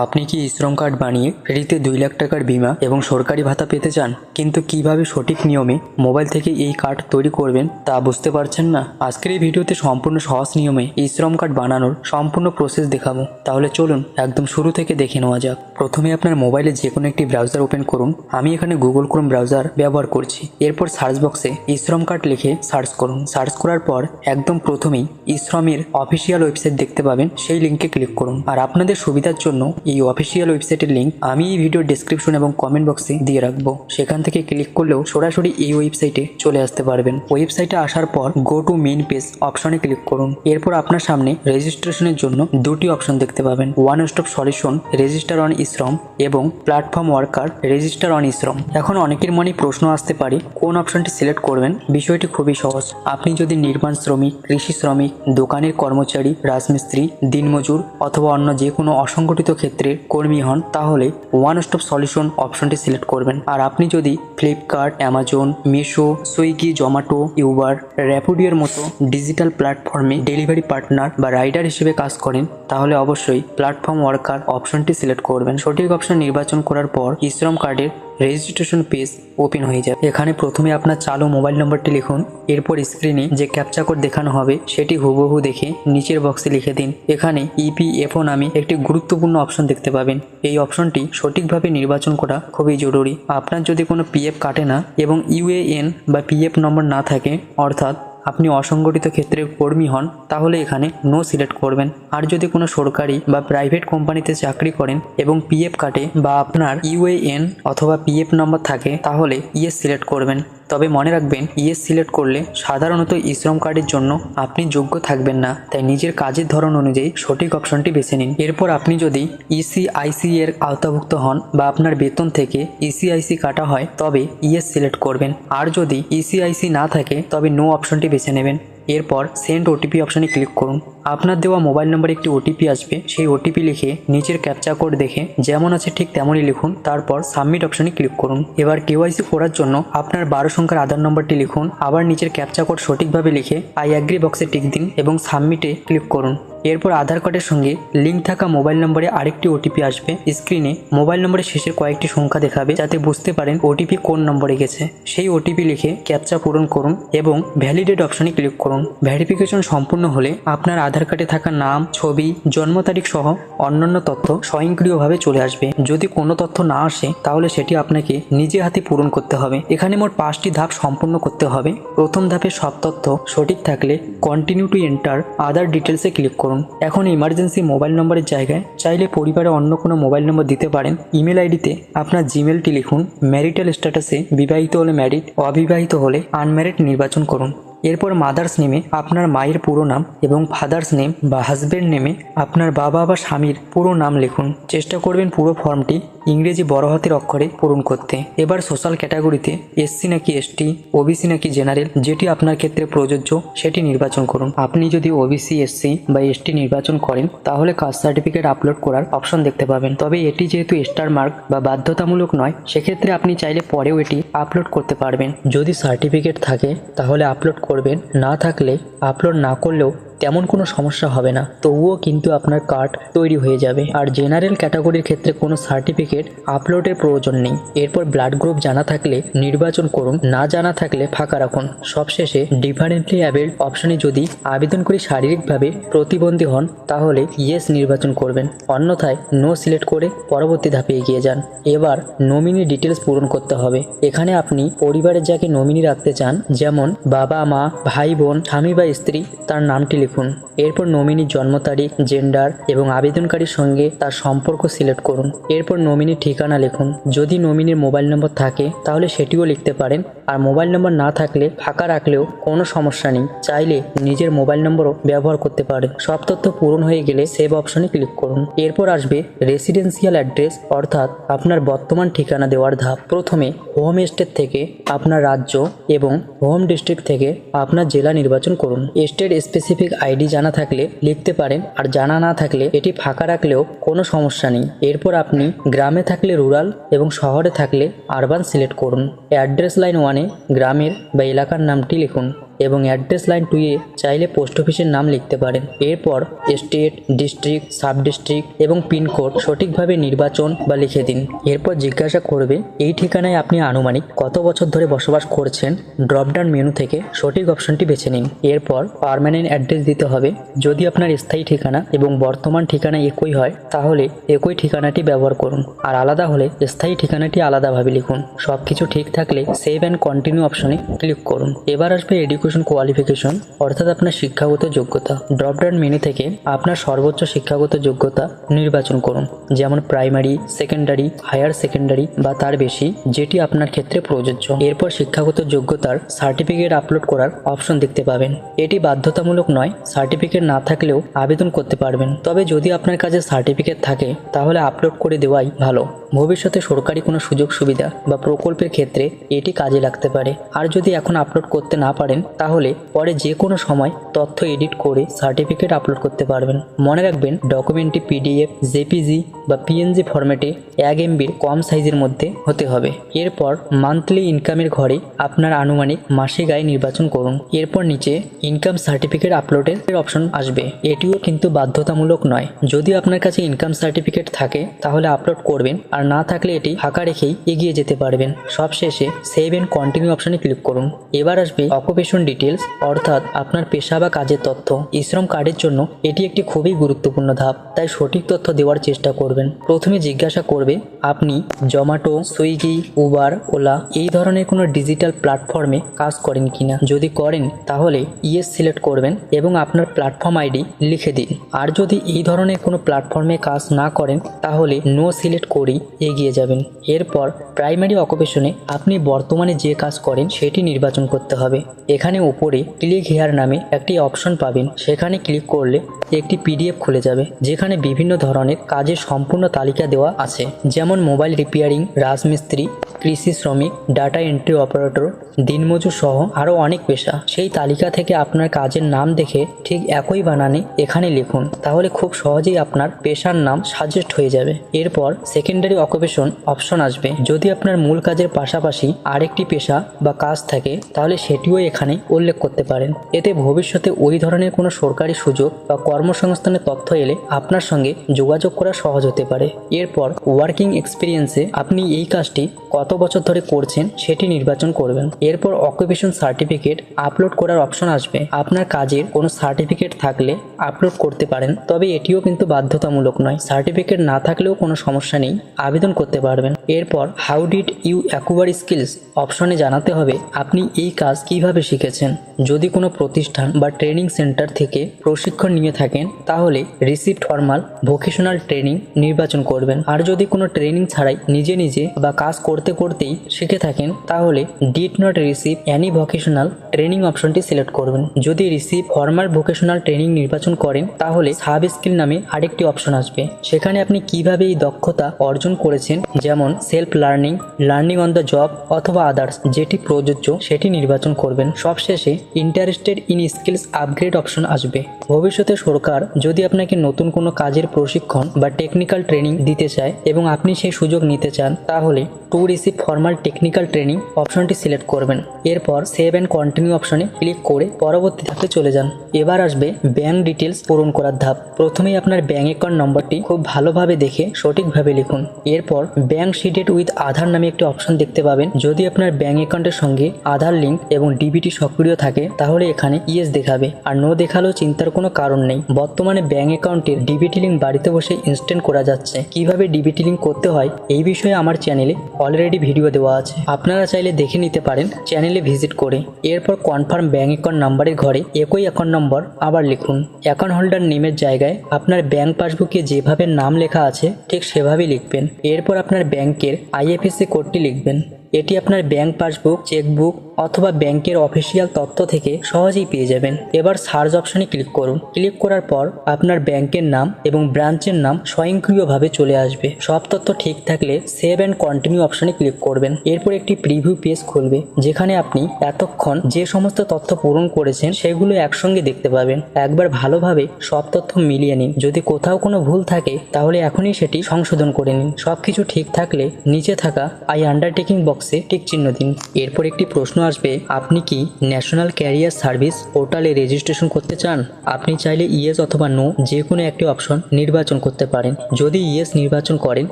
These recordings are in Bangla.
আপনি কি শ্রম কার্ড বানিয়ে ফ্রিতে 2 লাখ টাকার বীমা এবং সরকারি ভাতা পেতে চান, কিন্তু কিভাবে সঠিক নিয়মে মোবাইল থেকে এই কার্ড তৈরি করবেন তা বুঝতে পারছেন না? আজকের এই ভিডিওতে সম্পূর্ণ সহজ নিয়মে এই শ্রম কার্ড বানানোর সম্পূর্ণ প্রসেস দেখাবো। তাহলে চলুন একদম শুরু থেকে দেখে নেওয়া যাক। প্রথমে আপনার মোবাইলে যে কোনো একটি ব্রাউজার ওপেন করুন। আমি এখানে গুগল ক্রোম ব্রাউজার ব্যবহার করছি। এরপর সার্চ বক্সে ই শ্রম কার্ড লিখে সার্চ করুন। সার্চ করার পর একদম প্রথমেই ই শ্রমের অফিসিয়াল ওয়েবসাইট দেখতে পাবেন, সেই লিঙ্কে ক্লিক করুন। আর আপনাদের সুবিধার জন্য এই অফিসিয়াল ওয়েবসাইটের লিঙ্ক আমি এই ভিডিওর ডেসক্রিপশন এবং কমেন্ট বক্সে দিয়ে রাখবো। সেখান থেকে ক্লিক করলেও সরাসরি এই ওয়েবসাইটে চলে আসতে পারবেন। ওয়েবসাইটে আসার পর গো টু মেইন পেজ অপশনে ক্লিক করুন। এরপর আপনার সামনে রেজিস্ট্রেশনের জন্য দুটি অপশন দেখতে পাবেন, one stop solution register on eShram এবং platform worker register on eShram. এখন অনেকের মনে প্রশ্ন আসতে পারে কোন অপশনটি সিলেক্ট করবেন। বিষয়টি খুবই সহজ। আপনি যদি নির্মাণ শ্রমিক, কৃষি শ্রমিক, দোকানের কর্মচারী, রাজমিস্ত্রি, দিনমজুর অথবা অন্য যে কোনো অসংগঠিত ক্ষেত্রে কর্মী হন, তাহলে ওয়ান স্টপ সলিউশন অপশনটি সিলেক্ট করবেন। আর আপনি যদি Flipkart, Amazon, Meesho, Swiggy, Zomato, Uber, র্যাপিডোর মতো ডিজিটাল প্ল্যাটফর্মে ডেলিভারি পার্টনার বা রাইডার হিসেবে কাজ করেন, তাহলে অবশ্যই প্ল্যাটফর্ম ওয়ার্কার অপশনটি সিলেক্ট করবেন। সঠিক অপশন নির্বাচন করার পর ই শ্রম কার্ডের রেজিস্ট্রেশন পেজ ওপেন হয়ে যাবে। এখানে প্রথমে আপনার চালু মোবাইল নম্বরটি লিখুন। এরপর স্ক্রিনে যে ক্যাপচা কোড দেখানো হবে সেটি হুবহু দেখে নিচের বক্সে লিখে দিন। এখানে ইপিএফও নামে একটি গুরুত্বপূর্ণ অপশন দেখতে পাবেন। এই অপশনটি সঠিকভাবে নির্বাচন করা খুবই জরুরি। আপনার যদি কোনো পিএফ কাটে না এবং ইউএএন বা পিএফ নম্বর না থাকে, অর্থাৎ আপনি অসংগঠিত ক্ষেত্রের কর্মী হন, তাহলে এখানে নো সিলেক্ট করবেন। আর যদি কোনো সরকারি বা প্রাইভেট কোম্পানিতে চাকরি করেন এবং পিএফ কাটে বা আপনার ইউএএন অথবা পিএফ নম্বর থাকে, তাহলে ইয়েস সিলেক্ট করবেন। তবে মনে রাখবেন, ইয়েস সিলেক্ট করলে সাধারণত ই শ্রম কার্ডের জন্য আপনি যোগ্য থাকবেন না, তাই নিজের কাজের ধরন অনুযায়ী সঠিক অপশনটি বেছে নিন। এরপর আপনি যদি ইসিআইসি এর আওতাভুক্ত হন বা আপনার বেতন থেকে ইসিআইসি কাটা হয়, তবে ইয়েস সিলেক্ট করবেন। আর যদি ইসিআইসি না থাকে, তবে নো অপশনটি বেছে নেবেন। এরপর সেন্ড ওটিপি অপশনে ক্লিক করুন। আপনার দেওয়া মোবাইল নম্বরে একটি ওটিপি আসবে। সেই ওটিপি লিখে নিচের ক্যাপচা কোড দেখে যেমন আছে ঠিক তেমনই লিখুন। তারপর সাবমিট অপশনে ক্লিক করুন। এবার কেওয়াইসি করার জন্য আপনার 12 সংখ্যার আধার নম্বরটি লিখুন। আবার নিচের ক্যাপচা কোড সঠিকভাবে লিখে আই অ্যাগ্রি বক্সে টিক দিন এবং সাবমিটে ক্লিক করুন। এরপর আধার কার্ডের সঙ্গে লিঙ্ক থাকা মোবাইল নম্বরে আরেকটি ওটিপি আসবে। স্ক্রিনে মোবাইল নম্বরের শেষের কয়েকটি সংখ্যা দেখাবে, যাতে বুঝতে পারেন ওটিপি কোন নম্বরে গেছে। সেই ওটিপি লিখে ক্যাপচা পূরণ করুন এবং ভ্যালিডেট অপশনে ক্লিক করুন। ভেরিফিকেশন সম্পূর্ণ হলে আপনার আধার কার্ডে থাকা নাম, ছবি, জন্ম তারিখ সহ অন্যান্য তথ্য স্বয়ংক্রিয়ভাবে চলে আসবে। যদি কোনো তথ্য না আসে, তাহলে সেটি আপনাকে নিজে হাতে পূরণ করতে হবে। এখানে মোট 5টি ধাপ সম্পূর্ণ করতে হবে। প্রথম ধাপে সব তথ্য সঠিক থাকলে কন্টিনিউ টু এন্টার আদার ডিটেলসে ক্লিক করুন। এখন ইমার্জেন্সি মোবাইল নম্বরের জায়গায় চাইলে পরিবারে অন্য কোনো মোবাইল নম্বর দিতে পারেন। ইমেল আইডিতে আপনার জিমেলটি লিখুন। ম্যারিটাল স্ট্যাটাসে বিবাহিত হলে ম্যারিড, অবিবাহিত হলে আনম্যারিড নির্বাচন করুন। এরপর মাদার্স নেমে আপনার মায়ের পুরো নাম এবং ফাদার্স নেম বা হাজব্যান্ড নেমে আপনার বাবা বা স্বামীর পুরো নাম লিখুন। চেষ্টা করবেন পুরো ফর্মটি ইংরেজি বড় হাতের অক্ষরে পূরণ করতে। এবার সোশ্যাল ক্যাটাগরিতে এসসি নাকি এসটি, ওবিসি নাকি জেনারেল, যেটি আপনার ক্ষেত্রে প্রযোজ্য সেটি নির্বাচন করুন। আপনি যদি ওবিসি, এসসি বা এসটি নির্বাচন করেন, তাহলে কাস্ট সার্টিফিকেট আপলোড করার অপশন দেখতে পাবেন। তবে এটি যেহেতু স্টার মার্ক বা বাধ্যতামূলক নয়, সেক্ষেত্রে আপনি চাইলে পরেও এটি আপলোড করতে পারবেন। যদি সার্টিফিকেট থাকে তাহলে আপলোড করবেন, না থাকলে আপলোড না করলেও তেমন কোনো সমস্যা হবে না, তবুও কিন্তু আপনার কার্ড তৈরি হয়ে যাবে। আর জেনারেল ক্যাটাগরির ক্ষেত্রে কোনো সার্টিফিকেট আপলোডের প্রয়োজন নেই। এরপর ব্লাড গ্রুপ জানা থাকলে নির্বাচন করুন, না জানা থাকলে ফাঁকা রাখুন। সবশেষে ডিফারেন্টলি অ্যাবেলড অপশনে যদি আবেদনকারী শারীরিকভাবে প্রতিবন্ধী হন, তাহলে ইয়েস নির্বাচন করবেন, অন্যথায় নো সিলেক্ট করে পরবর্তী ধাপে এগিয়ে যান। এবার নমিনি ডিটেলস পূরণ করতে হবে। এখানে আপনি পরিবারের যাকে নমিনি রাখতে চান, যেমন বাবা, মা, ভাই, বোন, স্বামী বা স্ত্রী, তার নামটি লিখুন। এরপর নমিনির জন্ম তারিখ, জেন্ডার এবং আবেদনকারীর সঙ্গে তার সম্পর্ক সিলেক্ট করুন। এরপর নমিনির ঠিকানা লিখুন। যদি নমিনির মোবাইল নম্বর থাকে তাহলে সেটিও লিখতে পারেন, আর মোবাইল নম্বর না থাকলে ফাঁকা রাখলেও কোনো সমস্যা নেই। চাইলে নিজের মোবাইল নম্বরও ব্যবহার করতে পারেন। সব তথ্য পূরণ হয়ে গেলে সেভ অপশনে ক্লিক করুন। এরপর আসবে রেসিডেন্সিয়াল অ্যাড্রেস, অর্থাৎ আপনার বর্তমান ঠিকানা দেওয়ার ধাপ। প্রথমে হোম স্টেট থেকে আপনার রাজ্য এবং হোম ডিস্ট্রিক্ট থেকে আপনার জেলা নির্বাচন করুন। স্টেট স্পেসিফিক আইডি জানা থাকলে লিখতে পারেন, আর জানা না থাকলে এটি ফাঁকা রাখলেও কোনো সমস্যা নেই। এরপর আপনি গ্রামে থাকলে রুরাল এবং শহরে থাকলে আরবান সিলেক্ট করুন। অ্যাড্রেস লাইন 1-এ গ্রামের বা এলাকার নামটি লিখুন। এবং অ্যাড্রেস লাইন 2 এ চাইলে পোস্ট অফিসের নাম লিখতে পারেন। এরপর স্টেট, ডিস্ট্রিক্ট, সাব ডিস্ট্রিক্ট এবং পিনকোড সঠিকভাবে নির্বাচন বা লিখে দিন। এরপর জিজ্ঞাসা করবে এই ঠিকানায় আপনি আনুমানিক কত বছর ধরে বসবাস করছেন। ড্রপডাউন মেনু থেকে সঠিক অপশনটি বেছে নিন। এরপর পার্মানেন্ট অ্যাড্রেস দিতে হবে। যদি আপনার স্থায়ী ঠিকানা এবং বর্তমান ঠিকানা একই হয় তাহলে একই ঠিকানাটি ব্যবহার করুন, আর আলাদা হলে স্থায়ী ঠিকানাটি আলাদাভাবে লিখুন। সবকিছু ঠিক থাকলে সেভ অ্যান্ড কন্টিনিউ অপশনে ক্লিক করুন। এবার আসবে এডুকেশন কোয়ালিফিকেশন, অর্থাৎ আপনার শিক্ষাগত যোগ্যতা। ড্রপডাউন মেনু থেকে আপনার সর্বোচ্চ শিক্ষাগত যোগ্যতা নির্বাচন করুন, যেমন প্রাইমারি, সেকেন্ডারি, হায়ার সেকেন্ডারি বা তার বেশি, যেটি আপনার ক্ষেত্রে প্রযোজ্য। এরপর শিক্ষাগত যোগ্যতার সার্টিফিকেট আপলোড করার অপশন দেখতে পাবেন। এটি বাধ্যতামূলক নয়, সার্টিফিকেট না থাকলেও আবেদন করতে পারবেন। তবে যদি আপনার কাছে সার্টিফিকেট থাকে তাহলে আপলোড করে দেওয়াই ভালো। ভবিষ্যতে সরকারি কোনো সুযোগ সুবিধা বা প্রকল্পের ক্ষেত্রে এটি কাজে লাগতে পারে। আর যদি এখন আপলোড করতে না পারেন তাহলে পরে যে কোনো সময় তথ্য এডিট করে সার্টিফিকেট আপলোড করতে পারবেন। মনে রাখবেন ডকুমেন্টটি পিডিএফ, জেপিজি বা পিএনজি ফরম্যাটে 1 MBর কম সাইজের মধ্যে হতে হবে। এরপর মান্থলি ইনকামের ঘরে আপনার আনুমানিক মাসিক আয় নির্বাচন করুন। এরপর নিচে ইনকাম সার্টিফিকেট আপলোডের অপশন আসবে। এটিও কিন্তু বাধ্যতামূলক নয়। যদি আপনার কাছে ইনকাম সার্টিফিকেট থাকে তাহলে আপলোড করবেন, আর না থাকলে এটি ফাঁকা রেখেই এগিয়ে যেতে পারবেন। সবশেষে সেভ এন্ড কন্টিনিউ অপশনে ক্লিক করুন। এবার আসবে অকুপেশন ডিটেলস, অর্থাৎ আপনার পেশা বা কাজের তথ্য। ই শ্রম কার্ডের জন্য এটি একটি খুবই গুরুত্বপূর্ণ ধাপ, তাই সঠিক তথ্য দেওয়ার চেষ্টা করবেন। প্রথমে জিজ্ঞাসা করবে আপনি জোম্যাটো, সুইগি, উবার, ওলা এই ধরনের কোনো ডিজিটাল প্ল্যাটফর্মে কাজ করেন কিনা। যদি করেন তাহলে ইয়েস সিলেক্ট করবেন এবং আপনার প্ল্যাটফর্ম আইডি লিখে দিন। আর যদি এই ধরনের কোনো প্ল্যাটফর্মে কাজ না করেন তাহলে নো সিলেক্ট করেই এগিয়ে যাবেন। এরপর প্রাইমারি অকুপেশনে আপনি বর্তমানে যে কাজ করেন সেটি নির্বাচন করতে হবে। এখানে উপরে ক্লিক হেয়ার নামে একটি অপশন পাবেন, সেখানে ক্লিক করলে একটি পিডিএফ খুলে যাবে যেখানে বিভিন্ন ধরনের কাজের সম্পূর্ণ তালিকা দেওয়া আছে, যেমন মোবাইল রিপেয়ারিং, রাজমিস্ত্রি, কৃষি শ্রমিক, ডাটা এন্ট্রি অপারেটর, দিনমজুর সহ আরও অনেক পেশা। সেই তালিকা থেকে আপনার কাজের নাম দেখে ঠিক একই বানানে এখানে লিখুন, তাহলে খুব সহজেই আপনার পেশার নাম সাজেস্ট হয়ে যাবে। এরপর সেকেন্ডারি অকুপেশন অপশন আসবে। যদি আপনার মূল কাজের পাশাপাশি আরেকটি পেশা বা কাজ থাকে তাহলে সেটিও এখানে উল্লেখ করতে পারেন। এতে ভবিষ্যতে ওই ধরনের কোনো সরকারি সুযোগ বা কর্মসংস্থানের তথ্য এলে আপনার সঙ্গে যোগাযোগ করা সহজ হতে পারে। এরপর ওয়ার্কিং এক্সপিরিয়েন্সে আপনি এই কাজটি কত বছর ধরে করছেন সেটি নির্বাচন করবেন। এরপর অকুপেশন সার্টিফিকেট আপলোড করার অপশন আসবে। আপনার কাজের কোনো সার্টিফিকেট থাকলে আপলোড করতে পারেন, তবে এটিও কিন্তু বাধ্যতামূলক নয়। সার্টিফিকেট না থাকলেও কোনো সমস্যা নেই, আবেদন করতে পারবেন। এরপর how did you acquire skills অপশনে জানাতে হবে আপনি এই কাজ কিভাবে শিখেছেন। যদি কোনো প্রতিষ্ঠান বা ট্রেনিং সেন্টার থেকে প্রশিক্ষণ নিয়ে থাকেন তাহলে রিসিভড ফর্মাল ভোকেশনাল ট্রেনিং নির্বাচন করবেন। আর যদি কোনো ট্রেনিং ছাড়াই নিজে নিজে বা কাজ করতে করতেই শিখে থাকেন তাহলে did not receive any vocational training অপশনটি সিলেক্ট করবেন। যদি রিসিভ ফর্মাল ভোকেশনাল ট্রেনিং নির্বাচন করেন তাহলে সাব স্কিল নামে আরেকটি অপশন আসবে। সেখানে আপনি কিভাবে এই দক্ষতা অর্জন করেছেন, যেমন self learning, learning on the job অথবা আদার্স, যেটি প্রযোজ্য সেটি নির্বাচন করবেন। সবশেষে interested in skills upgrade option আসবে। ভবিষ্যতে সরকার যদি আপনাকে নতুন কোনো কাজের প্রশিক্ষণ বা টেকনিক্যাল ট্রেনিং দিতে চায় এবং আপনি সেই সুযোগ নিতে চান তাহলে to receive formal technical training অপশনটি সিলেক্ট করবেন। এরপর সেভ অ্যান্ড কন্টিনিউ অপশনে ক্লিক করে পরবর্তী ধাপে চলে যান। এবার আসবে ব্যাংক ডিটেলস পূরণ করার ধাপ। প্রথমেই আপনার ব্যাংক অ্যাকাউন্ট নম্বরটি খুব ভালোভাবে দেখে সঠিকভাবে লিখুন। এরপর ব্যাংক শিটেড উইথ আধার নামে একটি অপশন দেখতে পাবেন। যদি আপনার ব্যাংক অ্যাকাউন্টের সঙ্গে আধার লিঙ্ক এবং ডিবিটি সক্রিয় থাকে তাহলে এখানে ইয়েস দেখাবে, আর নো দেখালেও চিন্তার কোনো কারণ নেই। বর্তমানে ব্যাংক অ্যাকাউন্টের ডিবিটি লিঙ্ক বাড়িতে বসে ইনস্ট্যান্ট করা যাচ্ছে। কিভাবে ডিবিটি লিঙ্ক করতে হয় এই বিষয়ে আমার চ্যানেলে অলরেডি ভিডিও দেওয়া আছে, আপনারা চাইলে দেখে নিতে পারেন চ্যানেলে ভিজিট করে। এরপর কনফার্ম ব্যাংক অ্যাকাউন্ট নাম্বারের ঘরে একই অ্যাকাউন্ট নম্বর আবার লিখুন। অ্যাকাউন্ট হোল্ডার নেমের জায়গায় আপনার ব্যাংক পাসবুকে যেভাবে নাম লেখা আছে ঠিক সেভাবেই লিখবেন। এরপর আপনার ব্যাংকের আইএফএসসি কোডটি লিখবেন। এটি আপনার ব্যাংক পাসবুক, চেকবুক অথবা ব্যাংকের অফিসিয়াল তথ্য থেকে সহজেই পেয়ে যাবেন। এবার সার্চ অপশনে ক্লিক করুন। ক্লিক করার পর আপনার ব্যাংকের নাম এবং ব্রাঞ্চের নাম স্বয়ংক্রিয়ভাবে চলে আসবে। সব তথ্য ঠিক থাকলে সেভ অ্যান্ড কন্টিনিউ অপশনে ক্লিক করবেন। এরপর একটি প্রিভিউ পেজ খুলবে যেখানে আপনি এতক্ষণ যে সমস্ত তথ্য পূরণ করেছেন সেগুলো একসঙ্গে দেখতে পাবেন। একবার ভালোভাবে সব তথ্য মিলিয়ে নিন। যদি কোথাও কোনো ভুল থাকে তাহলে এখনই সেটি সংশোধন করে নিন। সবকিছু ঠিক থাকলে নিচে থাকা আই আন্ডারটেকিং বক্সে টিক চিহ্ন দিন। এরপর একটি প্রশ্ন আসবে, আপনি কি ন্যাশনাল ক্যারিয়ার সার্ভিস পোর্টালে রেজিস্ট্রেশন করতে চান? আপনি চাইলে ইয়েস অথবা নো যে কোনো একটি অপশন নির্বাচন করতে পারেন। যদি ইয়েস নির্বাচন করেন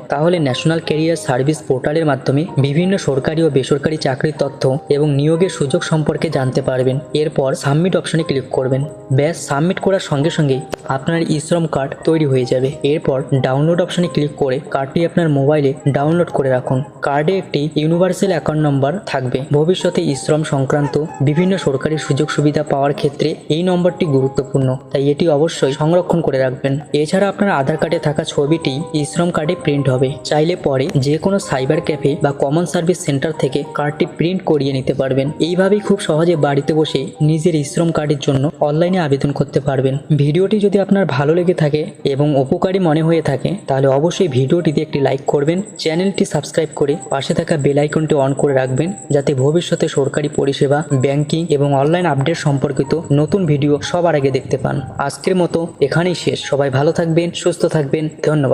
তাহলে ন্যাশনাল ক্যারিয়ার সার্ভিস পোর্টালের মাধ্যমে বিভিন্ন সরকারি ও বেসরকারি চাকরির তথ্য এবং নিয়োগের সুযোগ সম্পর্কে জানতে পারবেন। এরপর সাবমিট অপশনে ক্লিক করবেন। ব্যাস, সাবমিট করার সঙ্গে সঙ্গেই আপনার ই শ্রম কার্ড তৈরি হয়ে যাবে। এরপর ডাউনলোড অপশনে ক্লিক করে কার্ডটি আপনার মোবাইলে ডাউনলোড করে রাখুন। কার্ডে একটি ইউনিভার্সাল অ্যাকাউন্ট নম্বর থাকবে। ভবিষ্যতে ই শ্রম সংক্রান্ত বিভিন্ন সরকারি সুযোগ সুবিধা পাওয়ার ক্ষেত্রে এই নম্বরটি গুরুত্বপূর্ণ, তাই এটি অবশ্যই সংরক্ষণ করে রাখবেন। এছাড়া আপনার আধার কার্ডে থাকা ছবিটি ই শ্রম কার্ডে প্রিন্ট হবে। চাইলে পরে যে কোনো সাইবার ক্যাফে বা কমন সার্ভিস সেন্টার থেকে কার্ডটি প্রিন্ট করিয়ে নিতে পারবেন। এইভাবেই খুব সহজে বাড়িতে বসে নিজের ই শ্রম কার্ডের জন্য অনলাইনে আবেদন করতে পারবেন। ভিডিওটি যদি আপনার ভালো লেগে থাকে এবং উপকারী মনে হয়ে থাকে তাহলে অবশ্যই ভিডিওটিতে একটি লাইক করবেন, চ্যানেলটি সাবস্ক্রাইব করে পাশে থাকা বেল আইকনটি অন করে রাখবেন, যাতে ভবিষ্যতে সরকারি পরিষেবা, ব্যাংকিং এবং অনলাইন আপডেট সম্পর্কিত নতুন ভিডিও সবার আগে দেখতে পান। আজকের মতো এখানেই শেষ। সবাই ভালো থাকবেন, সুস্থ থাকবেন। ধন্যবাদ।